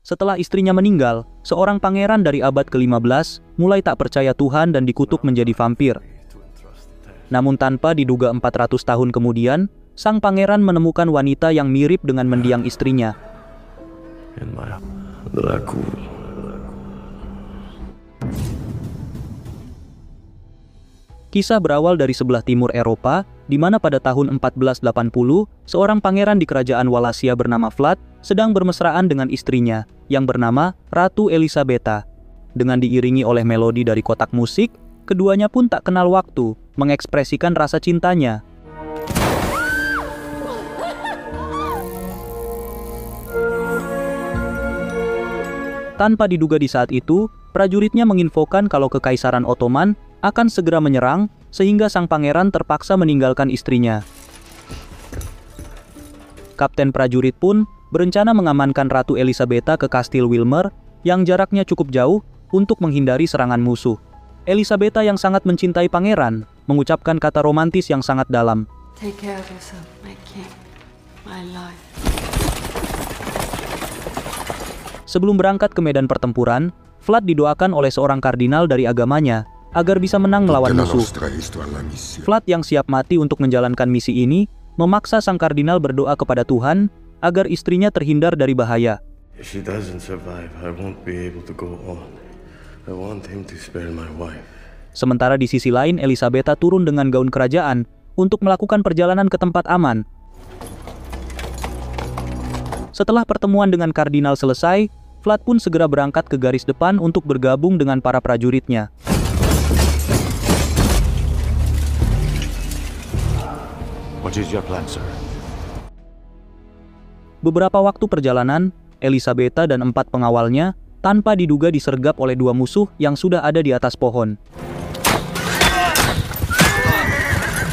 Setelah istrinya meninggal, seorang pangeran dari abad ke-15 mulai tak percaya Tuhan dan dikutuk menjadi vampir. Namun tanpa diduga 400 tahun kemudian, sang pangeran menemukan wanita yang mirip dengan mendiang istrinya. Kisah berawal dari sebelah timur Eropa, di mana pada tahun 1480, seorang pangeran di kerajaan Wallachia bernama Vlad sedang bermesraan dengan istrinya, yang bernama Ratu Elisabeta. Dengan diiringi oleh melodi dari kotak musik, keduanya pun tak kenal waktu, mengekspresikan rasa cintanya. Tanpa diduga di saat itu, prajuritnya menginfokan kalau Kekaisaran Ottoman akan segera menyerang, sehingga sang pangeran terpaksa meninggalkan istrinya. Kapten prajurit pun berencana mengamankan Ratu Elisabeta ke Kastil Wilmer yang jaraknya cukup jauh untuk menghindari serangan musuh. Elisabeta yang sangat mencintai pangeran mengucapkan kata romantis yang sangat dalam. Take care of yourself, my king, my life. Sebelum berangkat ke medan pertempuran, Vlad didoakan oleh seorang kardinal dari agamanya agar bisa menang melawan musuh. Vlad yang siap mati untuk menjalankan misi ini memaksa sang kardinal berdoa kepada Tuhan agar istrinya terhindar dari bahaya. If she doesn't survive, I won't be able to go on. I want him to spare my wife. Sementara di sisi lain, Elisabeta turun dengan gaun kerajaan untuk melakukan perjalanan ke tempat aman. Setelah pertemuan dengan kardinal selesai, Vlad pun segera berangkat ke garis depan untuk bergabung dengan para prajuritnya. What is your plan, sir? Beberapa waktu perjalanan, Elisabeta dan 4 pengawalnya tanpa diduga disergap oleh 2 musuh yang sudah ada di atas pohon.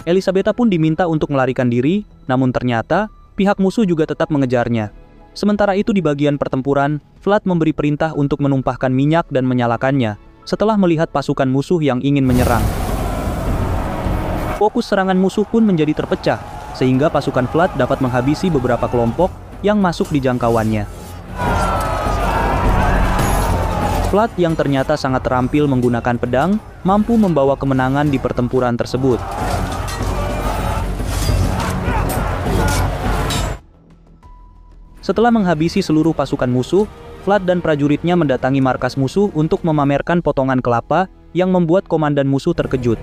Elisabeta pun diminta untuk melarikan diri, namun ternyata pihak musuh juga tetap mengejarnya. Sementara itu di bagian pertempuran, Vlad memberi perintah untuk menumpahkan minyak dan menyalakannya setelah melihat pasukan musuh yang ingin menyerang. Fokus serangan musuh pun menjadi terpecah, sehingga pasukan Vlad dapat menghabisi beberapa kelompok yang masuk di jangkauannya. Vlad yang ternyata sangat terampil menggunakan pedang, mampu membawa kemenangan di pertempuran tersebut. Setelah menghabisi seluruh pasukan musuh, Vlad dan prajuritnya mendatangi markas musuh untuk memamerkan potongan kelapa yang membuat komandan musuh terkejut.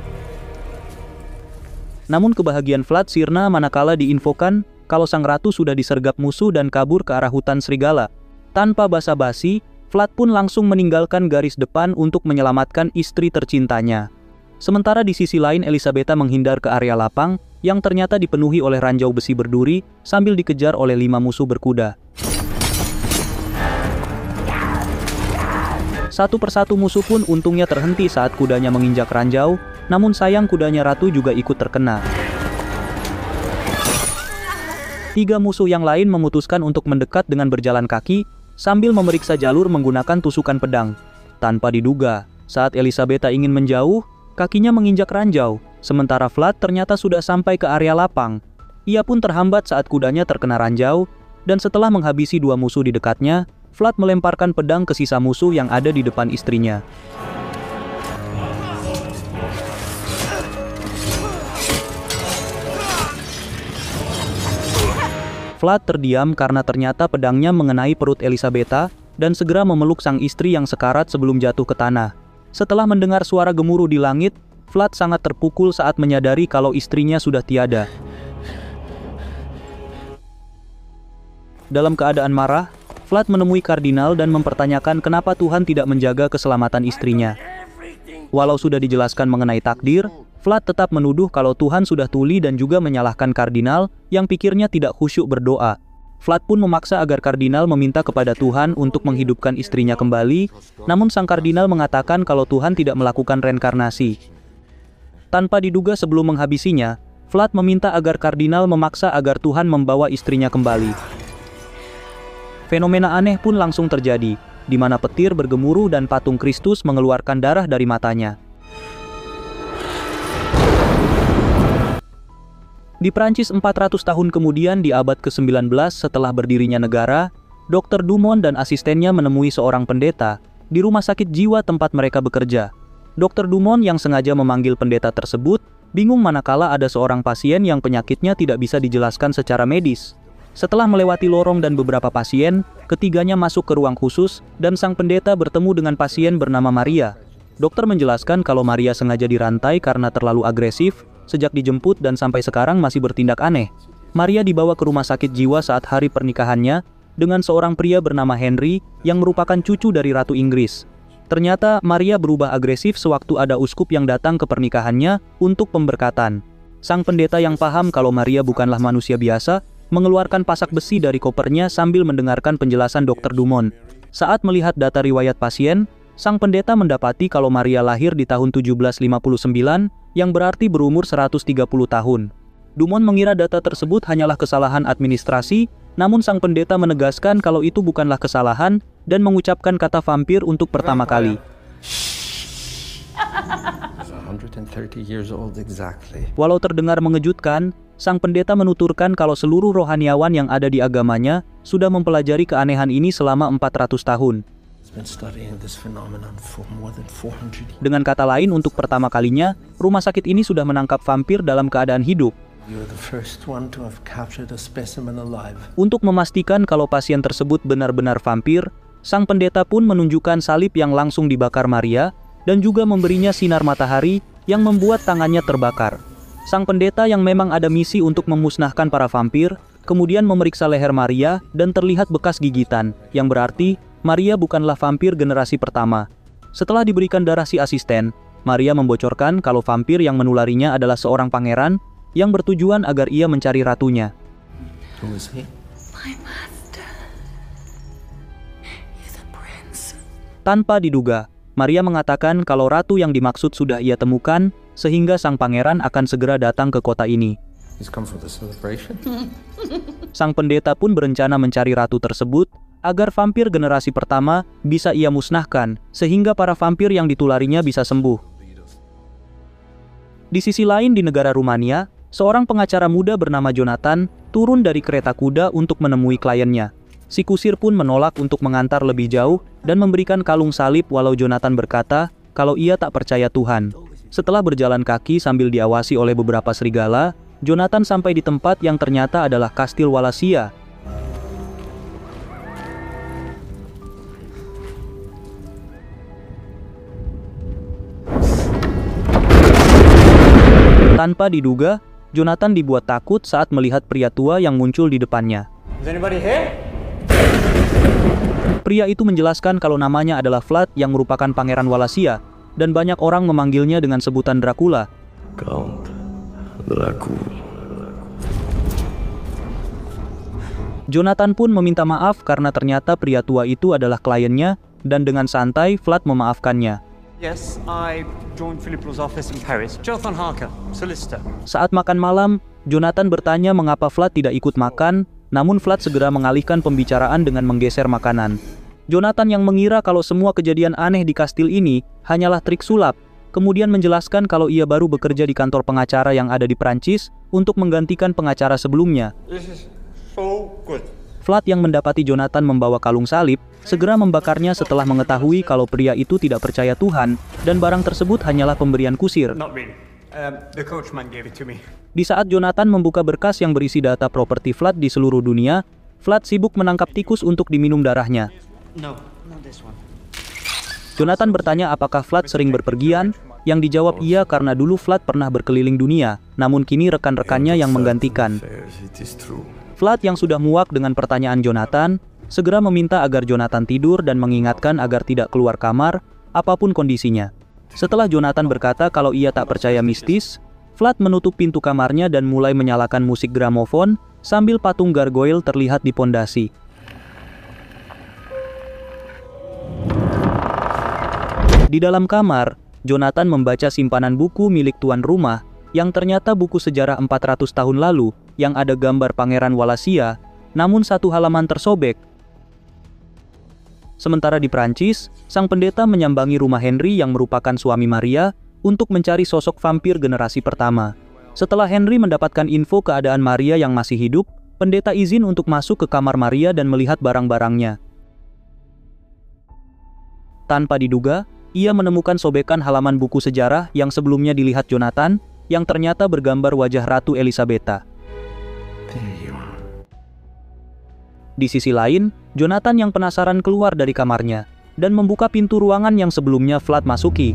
Namun kebahagiaan Vlad sirna manakala diinfokan kalau sang ratu sudah disergap musuh dan kabur ke arah hutan serigala. Tanpa basa-basi, Vlad pun langsung meninggalkan garis depan untuk menyelamatkan istri tercintanya. Sementara di sisi lain Elisabeta menghindar ke area lapang yang ternyata dipenuhi oleh ranjau besi berduri sambil dikejar oleh 5 musuh berkuda. Satu persatu musuh pun untungnya terhenti saat kudanya menginjak ranjau, namun sayang kudanya ratu juga ikut terkena. 3 musuh yang lain memutuskan untuk mendekat dengan berjalan kaki sambil memeriksa jalur menggunakan tusukan pedang. Tanpa diduga, saat Elisabeta ingin menjauh, kakinya menginjak ranjau, sementara Vlad ternyata sudah sampai ke area lapang. Ia pun terhambat saat kudanya terkena ranjau, dan setelah menghabisi 2 musuh di dekatnya, Vlad melemparkan pedang ke sisa musuh yang ada di depan istrinya. Vlad terdiam karena ternyata pedangnya mengenai perut Elisabeta dan segera memeluk sang istri yang sekarat sebelum jatuh ke tanah. Setelah mendengar suara gemuruh di langit, Vlad sangat terpukul saat menyadari kalau istrinya sudah tiada. Dalam keadaan marah, Vlad menemui kardinal dan mempertanyakan kenapa Tuhan tidak menjaga keselamatan istrinya. Walau sudah dijelaskan mengenai takdir, Vlad tetap menuduh kalau Tuhan sudah tuli dan juga menyalahkan kardinal yang pikirnya tidak khusyuk berdoa. Vlad pun memaksa agar kardinal meminta kepada Tuhan untuk menghidupkan istrinya kembali, namun sang kardinal mengatakan kalau Tuhan tidak melakukan reinkarnasi. Tanpa diduga sebelum menghabisinya, Vlad meminta agar kardinal memaksa agar Tuhan membawa istrinya kembali. Fenomena aneh pun langsung terjadi, di mana petir bergemuruh dan patung Kristus mengeluarkan darah dari matanya. Di Prancis 400 tahun kemudian di abad ke-19 setelah berdirinya negara, Dr. Dumont dan asistennya menemui seorang pendeta di rumah sakit jiwa tempat mereka bekerja. Dr. Dumont yang sengaja memanggil pendeta tersebut bingung manakala ada seorang pasien yang penyakitnya tidak bisa dijelaskan secara medis. Setelah melewati lorong dan beberapa pasien, ketiganya masuk ke ruang khusus dan sang pendeta bertemu dengan pasien bernama Maria. Dokter menjelaskan kalau Maria sengaja dirantai karena terlalu agresif, sejak dijemput dan sampai sekarang masih bertindak aneh. Maria dibawa ke rumah sakit jiwa saat hari pernikahannya dengan seorang pria bernama Henry yang merupakan cucu dari Ratu Inggris. Ternyata Maria berubah agresif sewaktu ada uskup yang datang ke pernikahannya untuk pemberkatan. Sang pendeta yang paham kalau Maria bukanlah manusia biasa, mengeluarkan pasak besi dari kopernya sambil mendengarkan penjelasan Dr. Dumont. Saat melihat data riwayat pasien, sang pendeta mendapati kalau Maria lahir di tahun 1759, yang berarti berumur 130 tahun. Dumont mengira data tersebut hanyalah kesalahan administrasi, namun sang pendeta menegaskan kalau itu bukanlah kesalahan dan mengucapkan kata vampir untuk pertama kali. 130 years old exactly. Walau terdengar mengejutkan, sang pendeta menuturkan kalau seluruh rohaniawan yang ada di agamanya sudah mempelajari keanehan ini selama 400 tahun. Dengan kata lain, untuk pertama kalinya, rumah sakit ini sudah menangkap vampir dalam keadaan hidup. Untuk memastikan kalau pasien tersebut benar-benar vampir, sang pendeta pun menunjukkan salib yang langsung dibakar Maria dan juga memberinya sinar matahari yang membuat tangannya terbakar. Sang pendeta yang memang ada misi untuk memusnahkan para vampir, kemudian memeriksa leher Maria dan terlihat bekas gigitan, yang berarti Maria bukanlah vampir generasi pertama. Setelah diberikan darah si asisten, Maria membocorkan kalau vampir yang menularinya adalah seorang pangeran yang bertujuan agar ia mencari ratunya. Who is he? My master. He's a prince. Tanpa diduga, Maria mengatakan kalau ratu yang dimaksud sudah ia temukan, sehingga sang pangeran akan segera datang ke kota ini. He's come for the celebration. Sang pendeta pun berencana mencari ratu tersebut agar vampir generasi pertama bisa ia musnahkan, sehingga para vampir yang ditularinya bisa sembuh. Di sisi lain di negara Rumania, seorang pengacara muda bernama Jonathan turun dari kereta kuda untuk menemui kliennya. Si kusir pun menolak untuk mengantar lebih jauh dan memberikan kalung salib walau Jonathan berkata kalau ia tak percaya Tuhan. Setelah berjalan kaki sambil diawasi oleh beberapa serigala, Jonathan sampai di tempat yang ternyata adalah Kastil Wallachia. Tanpa diduga, Jonathan dibuat takut saat melihat pria tua yang muncul di depannya. Pria itu menjelaskan kalau namanya adalah Vlad yang merupakan pangeran Wallachia, dan banyak orang memanggilnya dengan sebutan Dracula. Count Dracula. Jonathan pun meminta maaf karena ternyata pria tua itu adalah kliennya, dan dengan santai Vlad memaafkannya. Yes, I joined Philippe's office in Paris. Jonathan Harker, solicitor. Saat makan malam, Jonathan bertanya mengapa Vlad tidak ikut makan, namun Vlad segera mengalihkan pembicaraan dengan menggeser makanan. Jonathan yang mengira kalau semua kejadian aneh di kastil ini hanyalah trik sulap, kemudian menjelaskan kalau ia baru bekerja di kantor pengacara yang ada di Prancis untuk menggantikan pengacara sebelumnya. This is so good. Vlad yang mendapati Jonathan membawa kalung salib, segera membakarnya setelah mengetahui kalau pria itu tidak percaya Tuhan dan barang tersebut hanyalah pemberian kusir. Not really. The coachman gave it to me. Di saat Jonathan membuka berkas yang berisi data properti Vlad di seluruh dunia, Vlad sibuk menangkap tikus untuk diminum darahnya. No, not this one. Jonathan bertanya apakah Vlad sering berpergian, yang dijawab iya karena dulu Vlad pernah berkeliling dunia, namun kini rekan-rekannya yang menggantikan. It is true. Vlad yang sudah muak dengan pertanyaan Jonathan, segera meminta agar Jonathan tidur dan mengingatkan agar tidak keluar kamar, apapun kondisinya. Setelah Jonathan berkata kalau ia tak percaya mistis, Vlad menutup pintu kamarnya dan mulai menyalakan musik gramofon sambil patung gargoyle terlihat di pondasi. Di dalam kamar, Jonathan membaca simpanan buku milik tuan rumah yang ternyata buku sejarah 400 tahun lalu yang ada gambar Pangeran Wallachia, namun satu halaman tersobek. Sementara di Prancis, sang pendeta menyambangi rumah Henry yang merupakan suami Maria untuk mencari sosok vampir generasi pertama. Setelah Henry mendapatkan info keadaan Maria yang masih hidup, pendeta izin untuk masuk ke kamar Maria dan melihat barang-barangnya. Tanpa diduga, ia menemukan sobekan halaman buku sejarah yang sebelumnya dilihat Jonathan, yang ternyata bergambar wajah Ratu Elisabetta. Di sisi lain, Jonathan yang penasaran keluar dari kamarnya dan membuka pintu ruangan yang sebelumnya Vlad masuki.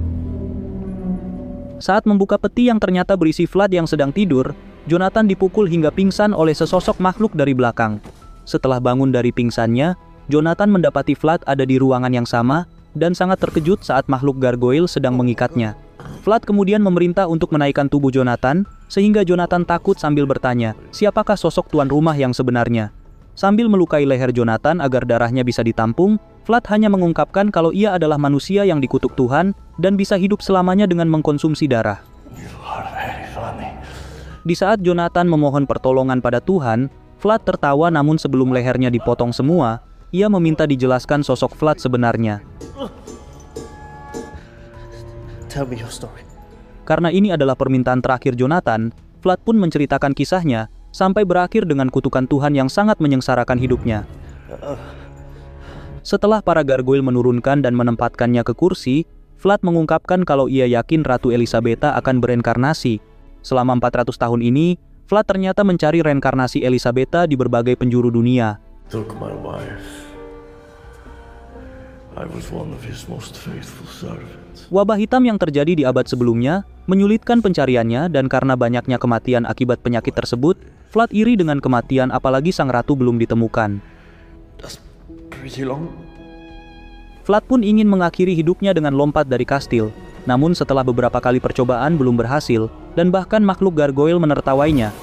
Saat membuka peti yang ternyata berisi Vlad yang sedang tidur, Jonathan dipukul hingga pingsan oleh sesosok makhluk dari belakang. Setelah bangun dari pingsannya, Jonathan mendapati Vlad ada di ruangan yang sama dan sangat terkejut saat makhluk gargoyle sedang mengikatnya. Vlad kemudian memerintah untuk menaikkan tubuh Jonathan, sehingga Jonathan takut sambil bertanya, siapakah sosok tuan rumah yang sebenarnya? Sambil melukai leher Jonathan agar darahnya bisa ditampung, Vlad hanya mengungkapkan kalau ia adalah manusia yang dikutuk Tuhan dan bisa hidup selamanya dengan mengkonsumsi darah. Di saat Jonathan memohon pertolongan pada Tuhan, Vlad tertawa namun sebelum lehernya dipotong semua, ia meminta dijelaskan sosok Vlad sebenarnya. Tell me your story. Karena ini adalah permintaan terakhir Jonathan, Vlad pun menceritakan kisahnya, sampai berakhir dengan kutukan Tuhan yang sangat menyengsarakan hidupnya. Setelah para gargoyle menurunkan dan menempatkannya ke kursi, Vlad mengungkapkan kalau ia yakin Ratu Elisabetta akan bereinkarnasi. Selama 400 tahun ini, Vlad ternyata mencari reinkarnasi Elisabetta di berbagai penjuru dunia. Took my wife. I was one of his most faithful servants. Wabah hitam yang terjadi di abad sebelumnya menyulitkan pencariannya, dan karena banyaknya kematian akibat penyakit tersebut, Vlad iri dengan kematian apalagi sang ratu belum ditemukan. That's pretty long. Vlad pun ingin mengakhiri hidupnya dengan lompat dari kastil, namun setelah beberapa kali percobaan belum berhasil, dan bahkan makhluk gargoyle menertawainya.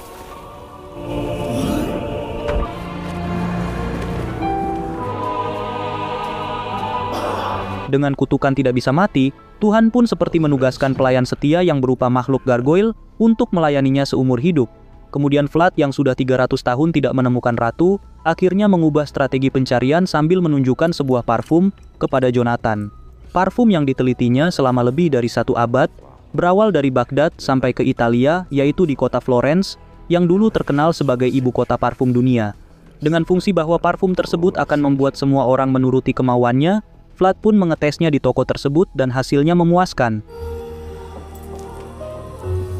Dengan kutukan tidak bisa mati, Tuhan pun seperti menugaskan pelayan setia yang berupa makhluk gargoyle untuk melayaninya seumur hidup. Kemudian Vlad yang sudah 300 tahun tidak menemukan ratu, akhirnya mengubah strategi pencarian sambil menunjukkan sebuah parfum kepada Jonathan. Parfum yang ditelitinya selama lebih dari 1 abad, berawal dari Baghdad sampai ke Italia, yaitu di kota Florence, yang dulu terkenal sebagai ibu kota parfum dunia. Dengan fungsi bahwa parfum tersebut akan membuat semua orang menuruti kemauannya, Vlad pun mengetesnya di toko tersebut dan hasilnya memuaskan.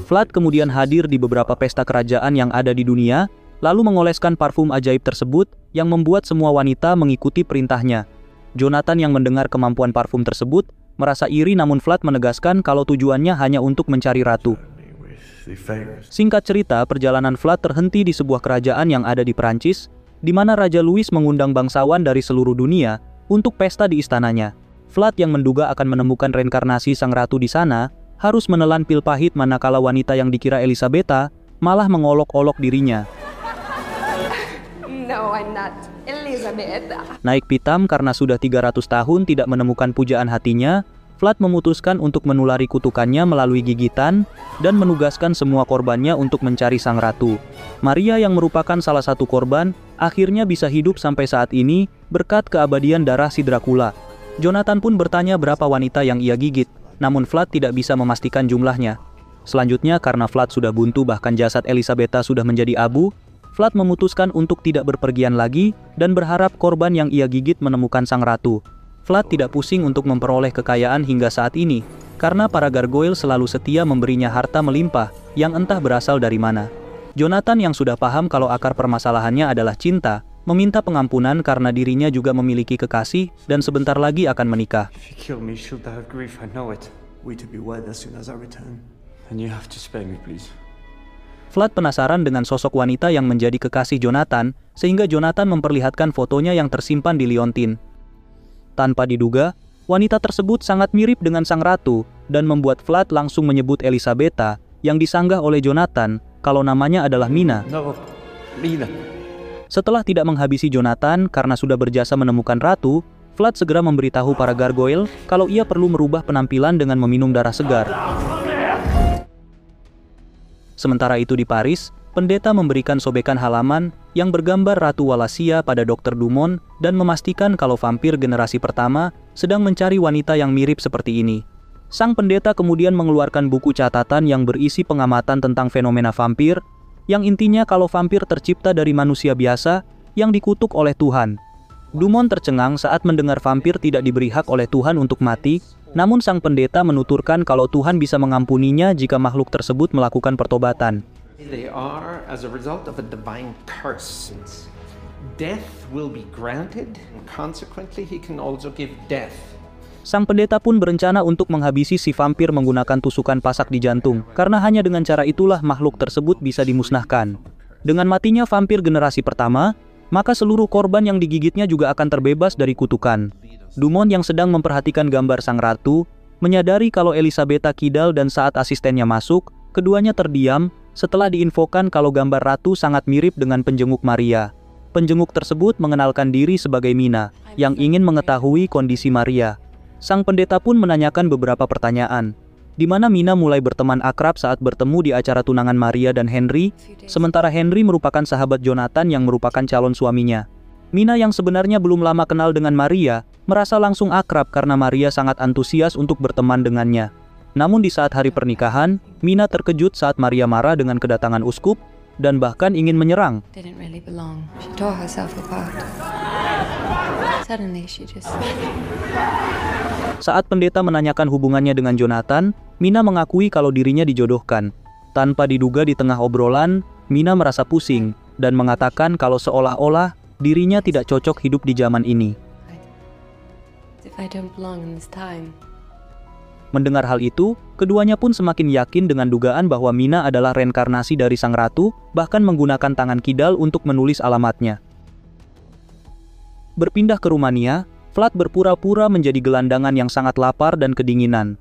Vlad kemudian hadir di beberapa pesta kerajaan yang ada di dunia, lalu mengoleskan parfum ajaib tersebut yang membuat semua wanita mengikuti perintahnya. Jonathan yang mendengar kemampuan parfum tersebut merasa iri, namun Vlad menegaskan kalau tujuannya hanya untuk mencari ratu. Singkat cerita, perjalanan Vlad terhenti di sebuah kerajaan yang ada di Perancis, di mana Raja Louis mengundang bangsawan dari seluruh dunia untuk pesta di istananya. Vlad yang menduga akan menemukan reinkarnasi sang ratu di sana, harus menelan pil pahit manakala wanita yang dikira Elisabetta malah mengolok-olok dirinya. No, I'm not Elizabeth. Naik pitam karena sudah 300 tahun tidak menemukan pujaan hatinya, Vlad memutuskan untuk menulari kutukannya melalui gigitan dan menugaskan semua korbannya untuk mencari sang ratu. Maria yang merupakan salah satu korban, akhirnya bisa hidup sampai saat ini berkat keabadian darah si Dracula. Jonathan pun bertanya berapa wanita yang ia gigit, namun Vlad tidak bisa memastikan jumlahnya. Selanjutnya, karena Vlad sudah buntu bahkan jasad Elisabetta sudah menjadi abu, Vlad memutuskan untuk tidak berpergian lagi dan berharap korban yang ia gigit menemukan sang ratu. Vlad tidak pusing untuk memperoleh kekayaan hingga saat ini, karena para gargoyle selalu setia memberinya harta melimpah yang entah berasal dari mana. Jonathan yang sudah paham kalau akar permasalahannya adalah cinta, meminta pengampunan karena dirinya juga memiliki kekasih dan sebentar lagi akan menikah. If you kill me, she'll die of grief, I know it. We to be wed as soon as I return. And you have to spare me, please. Vlad penasaran dengan sosok wanita yang menjadi kekasih Jonathan, sehingga Jonathan memperlihatkan fotonya yang tersimpan di liontin. Tanpa diduga, wanita tersebut sangat mirip dengan sang ratu, dan membuat Vlad langsung menyebut Elisabetta, yang disanggah oleh Jonathan, kalau namanya adalah Mina. No, Mina. Setelah tidak menghabisi Jonathan karena sudah berjasa menemukan ratu, Vlad segera memberitahu para gargoyle kalau ia perlu merubah penampilan dengan meminum darah segar. Sementara itu di Paris, pendeta memberikan sobekan halaman yang bergambar Ratu Wallachia pada Dr. Dumont dan memastikan kalau vampir generasi pertama sedang mencari wanita yang mirip seperti ini. Sang pendeta kemudian mengeluarkan buku catatan yang berisi pengamatan tentang fenomena vampir, yang intinya kalau vampir tercipta dari manusia biasa yang dikutuk oleh Tuhan. Dumont tercengang saat mendengar vampir tidak diberi hak oleh Tuhan untuk mati, namun sang pendeta menuturkan kalau Tuhan bisa mengampuninya jika makhluk tersebut melakukan pertobatan. They are as a result of a divine curse. Death will be granted, and consequently he can also give death. Sang pendeta pun berencana untuk menghabisi si vampir menggunakan tusukan pasak di jantung, karena hanya dengan cara itulah makhluk tersebut bisa dimusnahkan. Dengan matinya vampir generasi pertama, maka seluruh korban yang digigitnya juga akan terbebas dari kutukan. Dumont yang sedang memperhatikan gambar sang ratu, menyadari kalau Elisabetta kidal dan saat asistennya masuk, keduanya terdiam setelah diinfokan kalau gambar ratu sangat mirip dengan penjenguk Maria. Penjenguk tersebut mengenalkan diri sebagai Mina, yang ingin mengetahui kondisi Maria. Sang pendeta pun menanyakan beberapa pertanyaan, di mana Mina mulai berteman akrab saat bertemu di acara tunangan Maria dan Henry, sementara Henry merupakan sahabat Jonathan yang merupakan calon suaminya. Mina yang sebenarnya belum lama kenal dengan Maria, merasa langsung akrab karena Maria sangat antusias untuk berteman dengannya. Namun di saat hari pernikahan, Mina terkejut saat Maria marah dengan kedatangan uskup, dan bahkan ingin menyerang. Didn't really belong. She tore herself apart. Suddenly she just... Saat pendeta menanyakan hubungannya dengan Jonathan, Mina mengakui kalau dirinya dijodohkan. Tanpa diduga di tengah obrolan, Mina merasa pusing, dan mengatakan kalau seolah-olah dirinya tidak cocok hidup di zaman ini. If I don't belong in this time. Mendengar hal itu, keduanya pun semakin yakin dengan dugaan bahwa Mina adalah reinkarnasi dari sang ratu, bahkan menggunakan tangan kidal untuk menulis alamatnya. Berpindah ke Rumania, Vlad berpura-pura menjadi gelandangan yang sangat lapar dan kedinginan.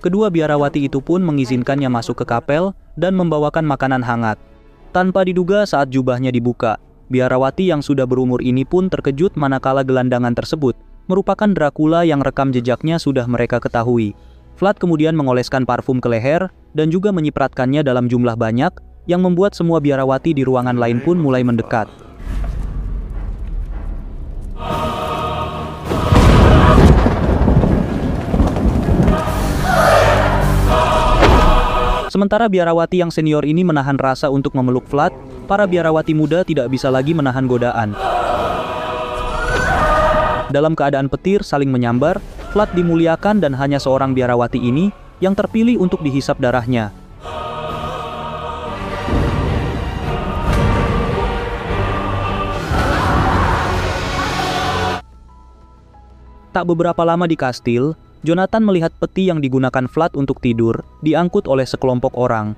Kedua biarawati itu pun mengizinkannya masuk ke kapel dan membawakan makanan hangat. Tanpa diduga saat jubahnya dibuka, biarawati yang sudah berumur ini pun terkejut manakala gelandangan tersebut merupakan Dracula yang rekam jejaknya sudah mereka ketahui. Vlad kemudian mengoleskan parfum ke leher dan juga menyipratkannya dalam jumlah banyak yang membuat semua biarawati di ruangan lain pun mulai mendekat. Sementara biarawati yang senior ini menahan rasa untuk memeluk Vlad, para biarawati muda tidak bisa lagi menahan godaan. Dalam keadaan petir saling menyambar, Vlad dimuliakan dan hanya seorang biarawati ini yang terpilih untuk dihisap darahnya. Tak beberapa lama di kastil, Jonathan melihat peti yang digunakan Vlad untuk tidur diangkut oleh sekelompok orang.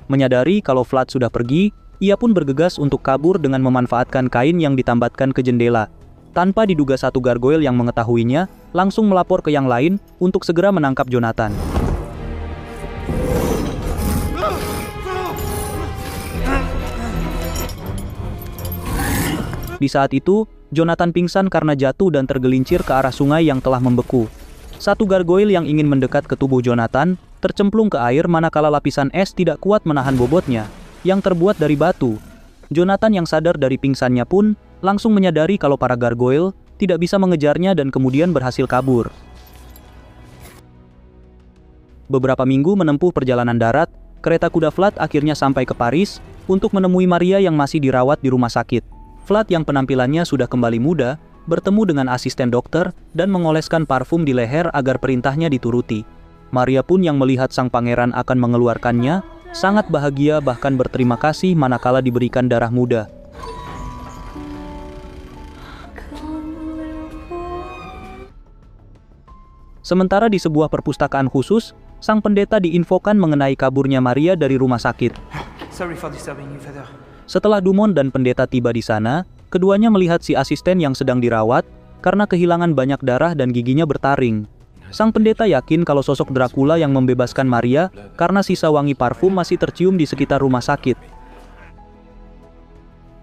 Menyadari kalau Vlad sudah pergi, ia pun bergegas untuk kabur dengan memanfaatkan kain yang ditambatkan ke jendela. Tanpa diduga satu gargoyle yang mengetahuinya, langsung melapor ke yang lain untuk segera menangkap Jonathan. Di saat itu, Jonathan pingsan karena jatuh dan tergelincir ke arah sungai yang telah membeku. Satu gargoyle yang ingin mendekat ke tubuh Jonathan tercemplung ke air manakala lapisan es tidak kuat menahan bobotnya, yang terbuat dari batu. Jonathan yang sadar dari pingsannya pun langsung menyadari kalau para gargoyle tidak bisa mengejarnya dan kemudian berhasil kabur. Beberapa minggu menempuh perjalanan darat, kereta kuda Vlad akhirnya sampai ke Paris untuk menemui Maria yang masih dirawat di rumah sakit. Vlad yang penampilannya sudah kembali muda, bertemu dengan asisten dokter dan mengoleskan parfum di leher agar perintahnya dituruti. Maria pun yang melihat sang pangeran akan mengeluarkannya, sangat bahagia bahkan berterima kasih manakala diberikan darah muda. Sementara di sebuah perpustakaan khusus, sang pendeta diinfokan mengenai kaburnya Maria dari rumah sakit. Sorry for disturbing you, Father. Setelah Dumont dan pendeta tiba di sana, keduanya melihat si asisten yang sedang dirawat karena kehilangan banyak darah dan giginya bertaring. Sang pendeta yakin kalau sosok Dracula yang membebaskan Maria karena sisa wangi parfum masih tercium di sekitar rumah sakit.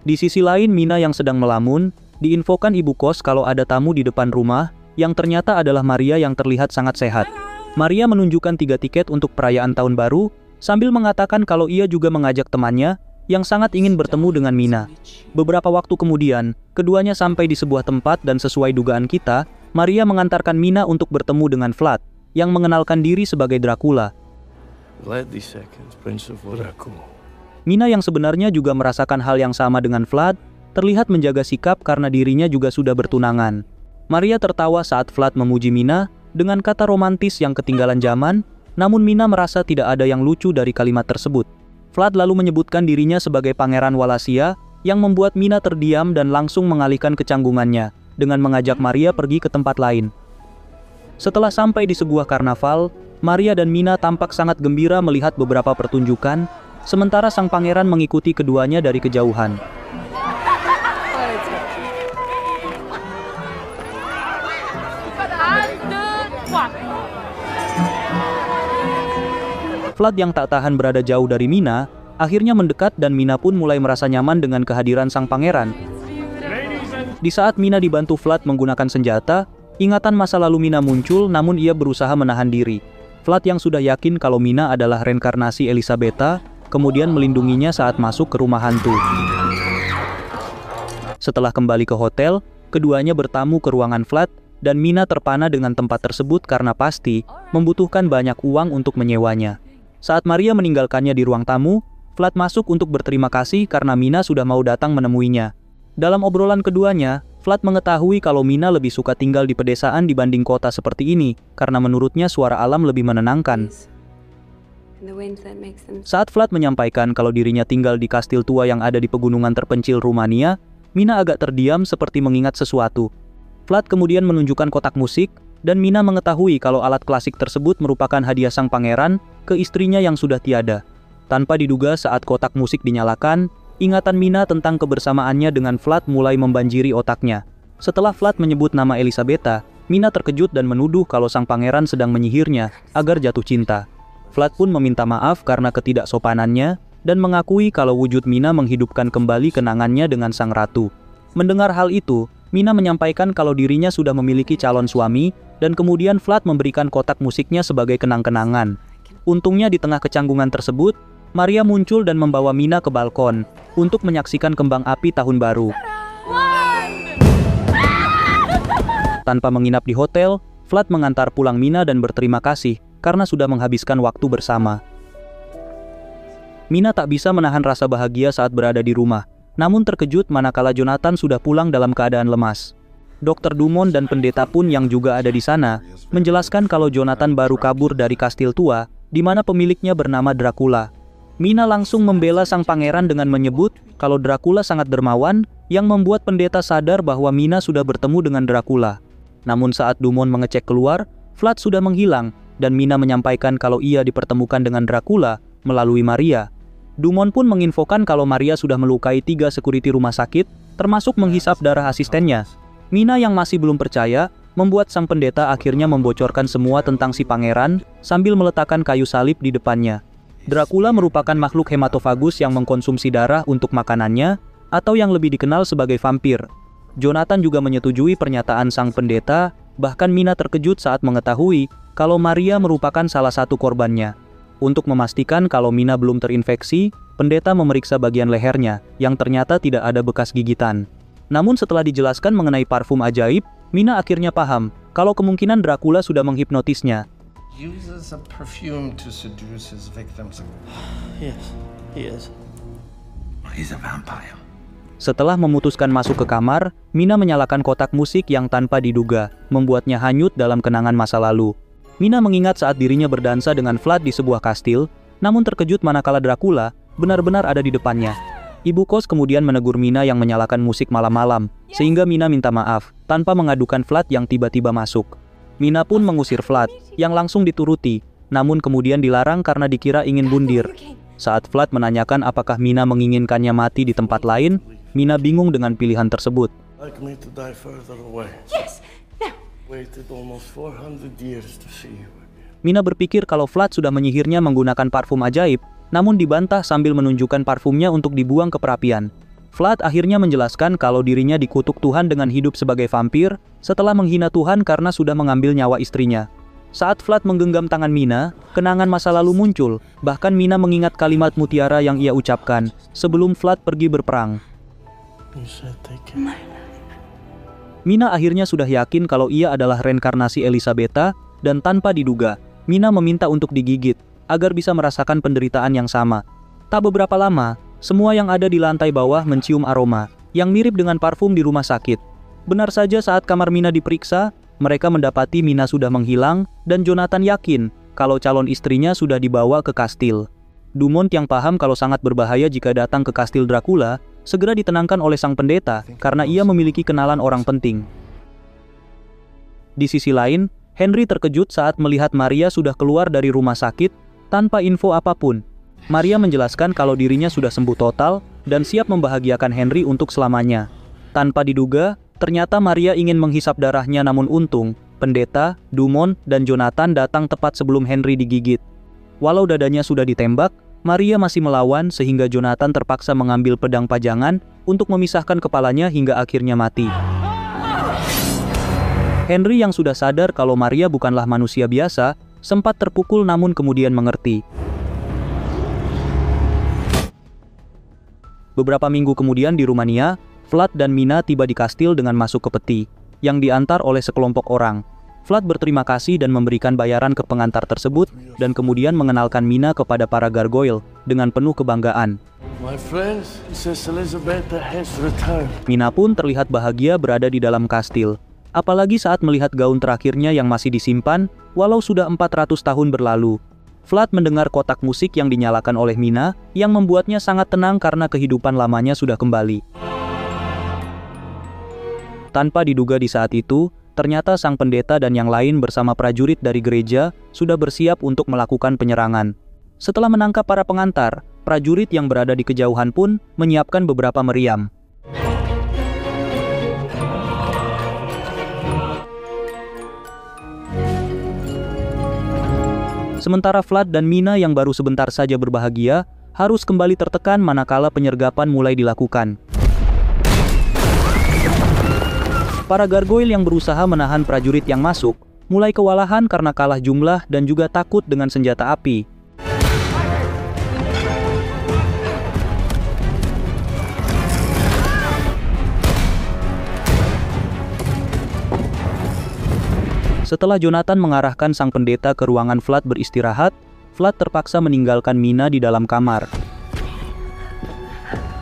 Di sisi lain, Mina yang sedang melamun, diinfokan ibu kos kalau ada tamu di depan rumah, yang ternyata adalah Maria yang terlihat sangat sehat. Maria menunjukkan 3 tiket untuk perayaan tahun baru, sambil mengatakan kalau ia juga mengajak temannya, yang sangat ingin bertemu dengan Mina. Beberapa waktu kemudian, keduanya sampai di sebuah tempat dan sesuai dugaan kita, Maria mengantarkan Mina untuk bertemu dengan Vlad, yang mengenalkan diri sebagai Dracula. Vlad II, Prince of Monaco. Mina yang sebenarnya juga merasakan hal yang sama dengan Vlad, terlihat menjaga sikap karena dirinya juga sudah bertunangan. Maria tertawa saat Vlad memuji Mina dengan kata romantis yang ketinggalan zaman, namun Mina merasa tidak ada yang lucu dari kalimat tersebut. Vlad lalu menyebutkan dirinya sebagai Pangeran Wallachia, yang membuat Mina terdiam dan langsung mengalihkan kecanggungannya dengan mengajak Maria pergi ke tempat lain. Setelah sampai di sebuah karnaval, Maria dan Mina tampak sangat gembira melihat beberapa pertunjukan, sementara sang pangeran mengikuti keduanya dari kejauhan. Vlad yang tak tahan berada jauh dari Mina, akhirnya mendekat dan Mina pun mulai merasa nyaman dengan kehadiran sang pangeran. Di saat Mina dibantu Vlad menggunakan senjata, ingatan masa lalu Mina muncul namun ia berusaha menahan diri. Vlad yang sudah yakin kalau Mina adalah reinkarnasi Elisabetta, kemudian melindunginya saat masuk ke rumah hantu. Setelah kembali ke hotel, keduanya bertamu ke ruangan Vlad dan Mina terpana dengan tempat tersebut karena pasti membutuhkan banyak uang untuk menyewanya. Saat Maria meninggalkannya di ruang tamu, Vlad masuk untuk berterima kasih karena Mina sudah mau datang menemuinya. Dalam obrolan keduanya, Vlad mengetahui kalau Mina lebih suka tinggal di pedesaan dibanding kota seperti ini, karena menurutnya suara alam lebih menenangkan. Saat Vlad menyampaikan kalau dirinya tinggal di kastil tua yang ada di pegunungan terpencil Rumania, Mina agak terdiam seperti mengingat sesuatu. Vlad kemudian menunjukkan kotak musik, dan Mina mengetahui kalau alat klasik tersebut merupakan hadiah sang pangeran ke istrinya yang sudah tiada. Tanpa diduga saat kotak musik dinyalakan, ingatan Mina tentang kebersamaannya dengan Vlad mulai membanjiri otaknya. Setelah Vlad menyebut nama Elisabetta, Mina terkejut dan menuduh kalau sang pangeran sedang menyihirnya agar jatuh cinta. Vlad pun meminta maaf karena ketidaksopanannya dan mengakui kalau wujud Mina menghidupkan kembali kenangannya dengan sang ratu. Mendengar hal itu, Mina menyampaikan kalau dirinya sudah memiliki calon suami dan kemudian Vlad memberikan kotak musiknya sebagai kenang-kenangan. Untungnya di tengah kecanggungan tersebut, Maria muncul dan membawa Mina ke balkon untuk menyaksikan kembang api tahun baru. Tanpa menginap di hotel, Vlad mengantar pulang Mina dan berterima kasih karena sudah menghabiskan waktu bersama. Mina tak bisa menahan rasa bahagia saat berada di rumah, namun terkejut manakala Jonathan sudah pulang dalam keadaan lemas. Dr. Dumont dan pendeta pun yang juga ada di sana menjelaskan kalau Jonathan baru kabur dari kastil tua di mana pemiliknya bernama Dracula. Mina langsung membela sang pangeran dengan menyebut kalau Dracula sangat dermawan yang membuat pendeta sadar bahwa Mina sudah bertemu dengan Dracula. Namun saat Dumont mengecek keluar, Vlad sudah menghilang dan Mina menyampaikan kalau ia dipertemukan dengan Dracula melalui Maria. Dumont pun menginfokan kalau Maria sudah melukai 3 security rumah sakit, termasuk menghisap darah asistennya. Mina yang masih belum percaya, membuat sang pendeta akhirnya membocorkan semua tentang si pangeran sambil meletakkan kayu salib di depannya. Dracula merupakan makhluk hematofagus yang mengkonsumsi darah untuk makanannya, atau yang lebih dikenal sebagai vampir. Jonathan juga menyetujui pernyataan sang pendeta, bahkan Mina terkejut saat mengetahui kalau Maria merupakan salah satu korbannya. Untuk memastikan kalau Mina belum terinfeksi, pendeta memeriksa bagian lehernya, yang ternyata tidak ada bekas gigitan. Namun setelah dijelaskan mengenai parfum ajaib, Mina akhirnya paham kalau kemungkinan Dracula sudah menghipnotisnya. Uses a perfume to seduce his victims. Yes, he is. He's a vampire. Setelah memutuskan masuk ke kamar, Mina menyalakan kotak musik yang tanpa diduga, membuatnya hanyut dalam kenangan masa lalu. Mina mengingat saat dirinya berdansa dengan Vlad di sebuah kastil, namun terkejut manakala Dracula benar-benar ada di depannya. Ibu kos kemudian menegur Mina yang menyalakan musik malam-malam, sehingga Mina minta maaf, tanpa mengadukan Vlad yang tiba-tiba masuk. Mina pun mengusir Vlad, yang langsung dituruti, namun kemudian dilarang karena dikira ingin bundir. Saat Vlad menanyakan apakah Mina menginginkannya mati di tempat lain, Mina bingung dengan pilihan tersebut. Like me to die further away. Yes. No. Waited almost 400 years to see you again. Mina berpikir kalau Vlad sudah menyihirnya menggunakan parfum ajaib, namun dibantah sambil menunjukkan parfumnya untuk dibuang ke perapian. Vlad akhirnya menjelaskan kalau dirinya dikutuk Tuhan dengan hidup sebagai vampir setelah menghina Tuhan karena sudah mengambil nyawa istrinya. Saat Vlad menggenggam tangan Mina, kenangan masa lalu muncul, bahkan Mina mengingat kalimat mutiara yang ia ucapkan sebelum Vlad pergi berperang. You said they can. Mina akhirnya sudah yakin kalau ia adalah reinkarnasi Elisabetta, dan tanpa diduga, Mina meminta untuk digigit. agar bisa merasakan penderitaan yang sama. Tak beberapa lama, semua yang ada di lantai bawah mencium aroma yang mirip dengan parfum di rumah sakit. Benar saja saat kamar Mina diperiksa, mereka mendapati Mina sudah menghilang dan Jonathan yakin kalau calon istrinya sudah dibawa ke kastil. Dumont yang paham kalau sangat berbahaya jika datang ke kastil Dracula, segera ditenangkan oleh sang pendeta karena ia memiliki kenalan orang penting. Di sisi lain, Henry terkejut saat melihat Maria sudah keluar dari rumah sakit tanpa info apapun. Maria menjelaskan kalau dirinya sudah sembuh total dan siap membahagiakan Henry untuk selamanya. Tanpa diduga, ternyata Maria ingin menghisap darahnya, namun untung, pendeta, Dumont, dan Jonathan datang tepat sebelum Henry digigit. Walau dadanya sudah ditembak, Maria masih melawan sehingga Jonathan terpaksa mengambil pedang pajangan untuk memisahkan kepalanya hingga akhirnya mati. Henry yang sudah sadar kalau Maria bukanlah manusia biasa, sempat terpukul namun kemudian mengerti. Beberapa minggu kemudian di Rumania, Vlad dan Mina tiba di kastil dengan masuk ke peti, yang diantar oleh sekelompok orang. Vlad berterima kasih dan memberikan bayaran ke pengantar tersebut, dan kemudian mengenalkan Mina kepada para gargoyle dengan penuh kebanggaan. My friends, Princess Elizabetha has returned. Mina pun terlihat bahagia berada di dalam kastil, apalagi saat melihat gaun terakhirnya yang masih disimpan, walau sudah 400 tahun berlalu. Vlad mendengar kotak musik yang dinyalakan oleh Mina, yang membuatnya sangat tenang karena kehidupan lamanya sudah kembali. Tanpa diduga di saat itu, ternyata sang pendeta dan yang lain bersama prajurit dari gereja sudah bersiap untuk melakukan penyerangan. Setelah menangkap para pengantar, prajurit yang berada di kejauhan pun menyiapkan beberapa meriam. Sementara Vlad dan Mina yang baru sebentar saja berbahagia, harus kembali tertekan manakala penyergapan mulai dilakukan. Para gargoyle yang berusaha menahan prajurit yang masuk, mulai kewalahan karena kalah jumlah dan juga takut dengan senjata api. Setelah Jonathan mengarahkan sang pendeta ke ruangan Vlad beristirahat, Vlad terpaksa meninggalkan Mina di dalam kamar.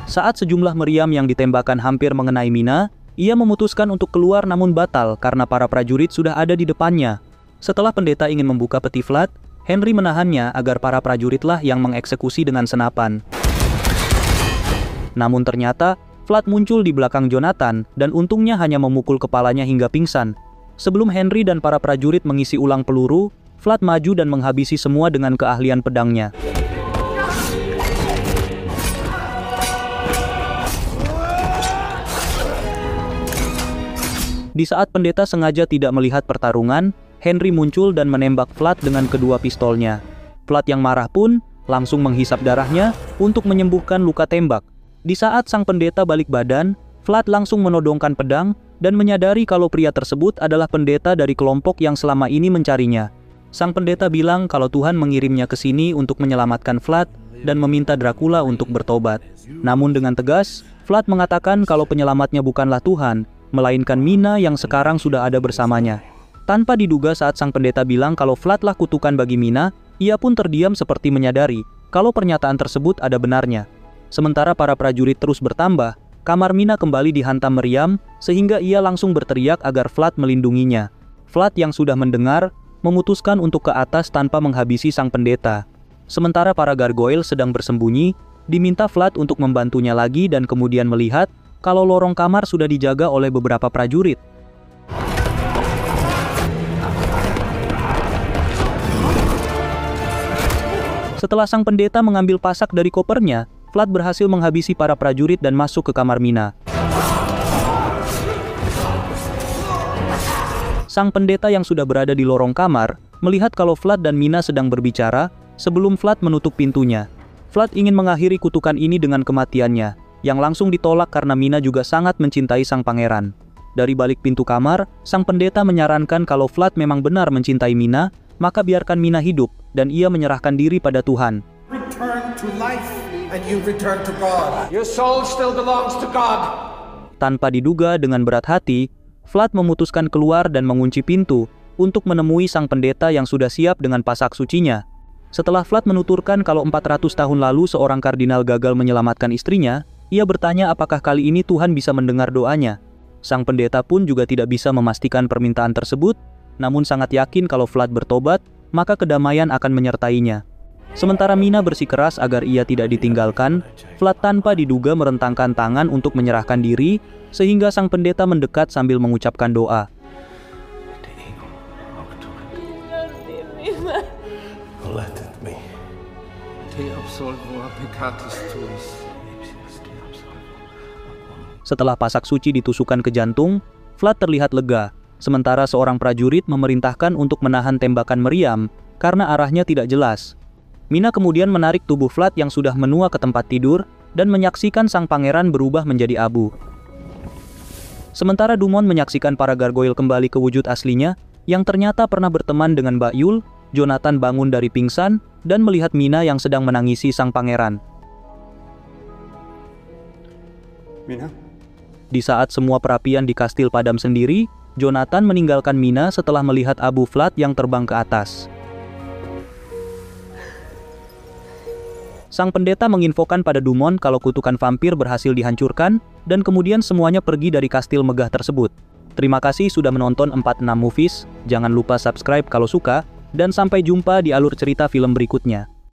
Saat sejumlah meriam yang ditembakkan hampir mengenai Mina, ia memutuskan untuk keluar namun batal karena para prajurit sudah ada di depannya. Setelah pendeta ingin membuka peti Vlad, Henry menahannya agar para prajuritlah yang mengeksekusi dengan senapan. Namun ternyata, Vlad muncul di belakang Jonathan dan untungnya hanya memukul kepalanya hingga pingsan. Sebelum Henry dan para prajurit mengisi ulang peluru, Vlad maju dan menghabisi semua dengan keahlian pedangnya. Di saat pendeta sengaja tidak melihat pertarungan, Henry muncul dan menembak Vlad dengan kedua pistolnya. Vlad yang marah pun langsung menghisap darahnya untuk menyembuhkan luka tembak. Di saat sang pendeta balik badan, Vlad langsung menodongkan pedang dan menyadari kalau pria tersebut adalah pendeta dari kelompok yang selama ini mencarinya. Sang pendeta bilang kalau Tuhan mengirimnya ke sini untuk menyelamatkan Vlad dan meminta Dracula untuk bertobat. Namun dengan tegas, Vlad mengatakan kalau penyelamatnya bukanlah Tuhan, melainkan Mina yang sekarang sudah ada bersamanya. Tanpa diduga saat sang pendeta bilang kalau Vladlah kutukan bagi Mina, ia pun terdiam seperti menyadari kalau pernyataan tersebut ada benarnya. Sementara para prajurit terus bertambah, kamar Mina kembali dihantam meriam sehingga ia langsung berteriak agar Vlad melindunginya. Vlad yang sudah mendengar, memutuskan untuk ke atas tanpa menghabisi sang pendeta. Sementara para gargoyle sedang bersembunyi, diminta Vlad untuk membantunya lagi dan kemudian melihat kalau lorong kamar sudah dijaga oleh beberapa prajurit. Setelah sang pendeta mengambil pasak dari kopernya, Vlad berhasil menghabisi para prajurit dan masuk ke kamar Mina. Sang pendeta yang sudah berada di lorong kamar, melihat kalau Vlad dan Mina sedang berbicara, sebelum Vlad menutup pintunya. Vlad ingin mengakhiri kutukan ini dengan kematiannya, yang langsung ditolak karena Mina juga sangat mencintai sang pangeran. Dari balik pintu kamar, sang pendeta menyarankan kalau Vlad memang benar mencintai Mina, maka biarkan Mina hidup, dan ia menyerahkan diri pada Tuhan. Return to life, and you return to God. Your soul still belongs to God. Tanpa diduga dengan berat hati, Vlad memutuskan keluar dan mengunci pintu untuk menemui sang pendeta yang sudah siap dengan pasak sucinya. Setelah Vlad menuturkan kalau 400 tahun lalu seorang kardinal gagal menyelamatkan istrinya, ia bertanya apakah kali ini Tuhan bisa mendengar doanya. Sang pendeta pun juga tidak bisa memastikan permintaan tersebut, namun sangat yakin kalau Vlad bertobat, maka kedamaian akan menyertainya. Sementara Mina bersikeras agar ia tidak ditinggalkan, Vlad tanpa diduga merentangkan tangan untuk menyerahkan diri, sehingga sang pendeta mendekat sambil mengucapkan doa. Let me. Te absolvo a peccatis tuis. Setelah pasak suci ditusukkan ke jantung, Vlad terlihat lega, sementara seorang prajurit memerintahkan untuk menahan tembakan meriam karena arahnya tidak jelas. Mina kemudian menarik tubuh Vlad yang sudah menua ke tempat tidur dan menyaksikan sang pangeran berubah menjadi abu. Sementara Dumont menyaksikan para gargoyle kembali ke wujud aslinya, yang ternyata pernah berteman dengan Mbak Yul, Jonathan bangun dari pingsan dan melihat Mina yang sedang menangisi sang pangeran. Mina? Di saat semua perapian di kastil padam sendiri, Jonathan meninggalkan Mina setelah melihat abu Vlad yang terbang ke atas. Sang pendeta menginfokan pada Dumont kalau kutukan vampir berhasil dihancurkan, dan kemudian semuanya pergi dari kastil megah tersebut. Terima kasih sudah menonton 46 Movies, jangan lupa subscribe kalau suka, dan sampai jumpa di alur cerita film berikutnya.